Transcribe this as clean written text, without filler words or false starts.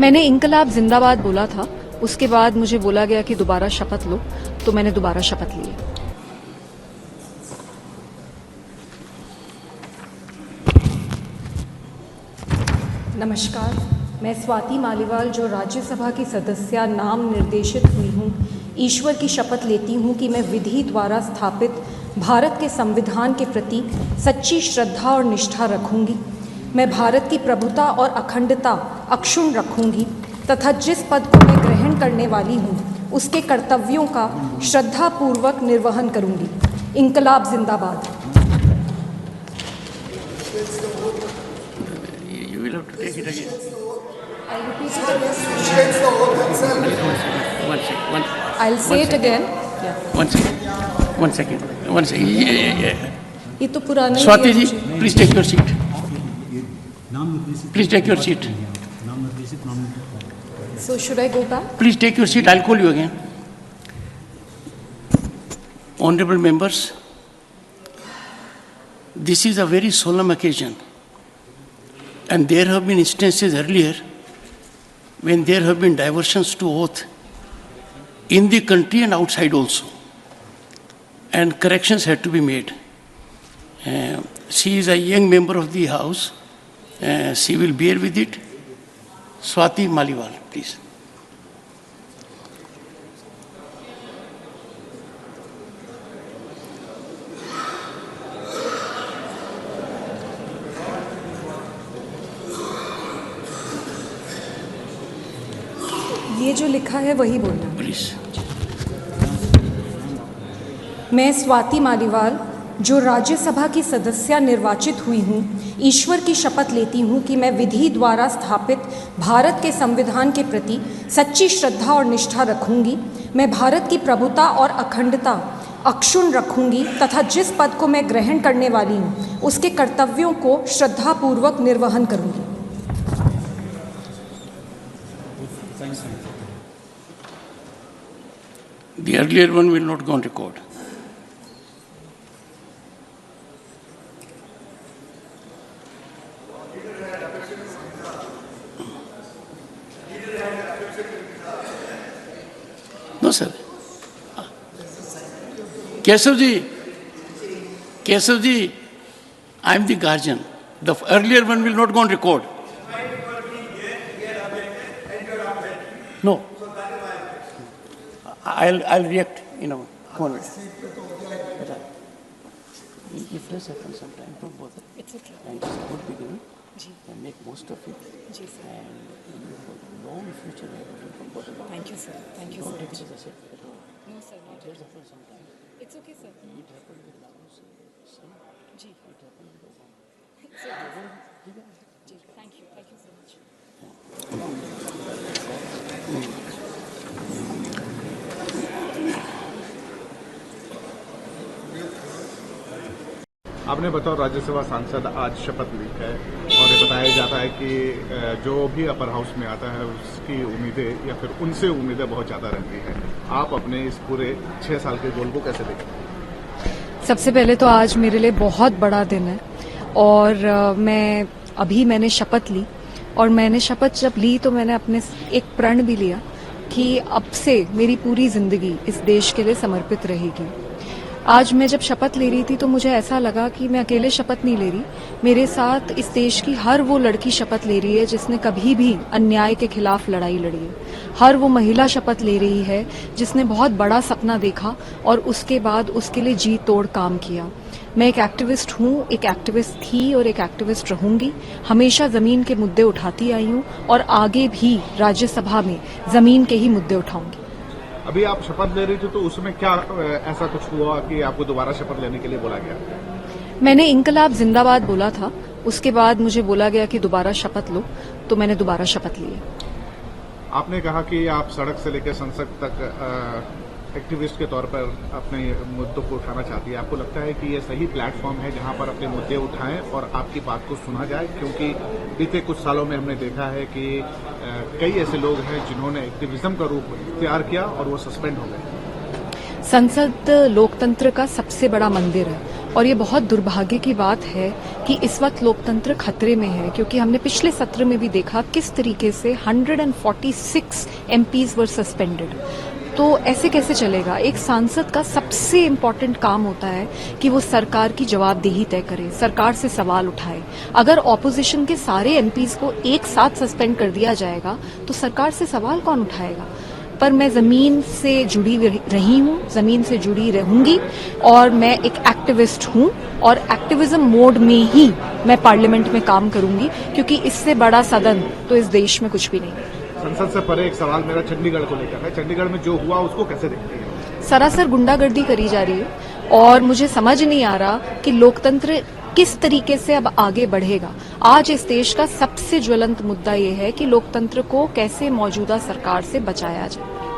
मैंने इंकलाब जिंदाबाद बोला था, उसके बाद मुझे बोला गया कि दोबारा शपथ लो, तो मैंने दोबारा शपथ ली है। नमस्कार, मैं स्वाति मालीवाल जो राज्यसभा की सदस्य नाम निर्देशित हुई हूँ, ईश्वर की शपथ लेती हूँ कि मैं विधि द्वारा स्थापित भारत के संविधान के प्रति सच्ची श्रद्धा और निष्ठा रखूँगी। मैं भारत की प्रभुता और अखंडता अक्षुण्ण रखूँगी तथा जिस पद को मैं ग्रहण करने वाली हूँ उसके कर्तव्यों का श्रद्धापूर्वक निर्वहन करूँगी। इंकलाब जिंदाबाद। You will have to take it again. I'll repeat it again. I'll say it again. Yeah. One second. Yeah. ये तो पुराना ही Swati है ji, मुझे। please take your seat. Please take your seat. So should I go back? Please take your seat. I'll call you again. Honorable members, this is a very solemn occasion. And there have been instances earlier when there have been diversions to oath in the country and outside also. And corrections had to be made. She is a young member of the House. She will bear with it. Swati Maliwal, please. ये जो लिखा है वही बोलना। Please. मैं स्वाति मालीवाल जो राज्यसभा की सदस्य निर्वाचित हुई हूँ, ईश्वर की शपथ लेती हूँ कि मैं विधि द्वारा स्थापित भारत के संविधान के प्रति सच्ची श्रद्धा और निष्ठा रखूँगी। मैं भारत की प्रभुता और अखंडता अक्षुण्ण रखूँगी तथा जिस पद को मैं ग्रहण करने वाली हूँ उसके कर्तव्यों को श्रद्धापूर्वक निर्वहन करूँगी। The earlier one will not go on record. No, sir. Kesav ji, I am the guardian. The earlier one will not go on record. No. I'll react in a 1 minute. If this happens sometime, don't bother. It's okay. And it's a good beginning. जी And make most of it. जी sir. And you have a long future ahead of you. Don't bother. Thank you sir. Thank you Don't sir. take it as a setback at all. No sir, It has happened sometime. It's okay sir. It happened with Lao's son. जी It happened with Obama. जी, thank you so much. आपने बताओ राज्यसभा सांसद आज शपथ ली है और ये बताया जाता है कि जो भी अपर हाउस में आता है उसकी उम्मीदें या फिर उनसे उम्मीदें बहुत ज़्यादा रहती हैं। आप अपने इस पूरे 6 साल के गोल को कैसे देखते हैं? सबसे पहले तो आज मेरे लिए बहुत बड़ा दिन है और मैंने शपथ ली और मैंने शपथ जब ली तो मैंने अपने एक प्रण भी लिया कि अब से मेरी पूरी जिंदगी इस देश के लिए समर्पित रहेगी। आज मैं जब शपथ ले रही थी तो मुझे ऐसा लगा कि मैं अकेले शपथ नहीं ले रही, मेरे साथ इस देश की हर वो लड़की शपथ ले रही है जिसने कभी भी अन्याय के खिलाफ लड़ाई लड़ी है। हर वो महिला शपथ ले रही है जिसने बहुत बड़ा सपना देखा और उसके बाद उसके लिए जी तोड़ काम किया। मैं एक एक्टिविस्ट हूँ, एक एक्टिविस्ट थी और एक एक्टिविस्ट रहूंगी। हमेशा जमीन के मुद्दे उठाती आई हूँ और आगे भी राज्यसभा में जमीन के ही मुद्दे उठाऊंगी। अभी आप शपथ ले रही थी तो उसमें क्या ऐसा कुछ हुआ कि आपको दोबारा शपथ लेने के लिए बोला गया? मैंने इंकलाब जिंदाबाद बोला था, उसके बाद मुझे बोला गया कि दोबारा शपथ लो, तो मैंने दोबारा शपथ ली है। आपने कहा कि आप सड़क से लेकर संसद तक एक्टिविस्ट के तौर पर अपने मुद्दों को उठाना चाहती है। आपको लगता है कि ये सही प्लेटफॉर्म है जहां पर अपने मुद्दे उठाएं और आपकी बात को सुना जाए? क्योंकि बीते कुछ सालों में हमने देखा है कि कई ऐसे लोग हैं जिन्होंने एक्टिविज्म का रूप इख्तियार किया और वो सस्पेंड हो गए। संसद लोकतंत्र का सबसे बड़ा मंदिर है और ये बहुत दुर्भाग्य की बात है कि इस वक्त लोकतंत्र खतरे में है, क्योंकि हमने पिछले सत्र में भी देखा किस तरीके से 146 एमपीज वर सस्पेंडेड। तो ऐसे कैसे चलेगा? एक सांसद का सबसे इम्पोर्टेंट काम होता है कि वो सरकार की जवाबदेही तय करे, सरकार से सवाल उठाए। अगर ऑपोजिशन के सारे एमपीज को एक साथ सस्पेंड कर दिया जाएगा तो सरकार से सवाल कौन उठाएगा? पर मैं जमीन से जुड़ी रही हूँ, जमीन से जुड़ी रहूंगी, और मैं एक एक्टिविस्ट हूँ, और एक्टिविज्म मोड में ही मैं पार्लियामेंट में काम करूंगी, क्योंकि इससे बड़ा सदन तो इस देश में कुछ भी नहीं है। संसद से परे एक सवाल मेरा चंडीगढ़ को लेकर है। चंडीगढ़ में जो हुआ उसको कैसे देखते हैं? सरासर गुंडागर्दी करी जा रही है और मुझे समझ नहीं आ रहा कि लोकतंत्र किस तरीके से अब आगे बढ़ेगा। आज इस देश का सबसे ज्वलंत मुद्दा ये है कि लोकतंत्र को कैसे मौजूदा सरकार से बचाया जाए।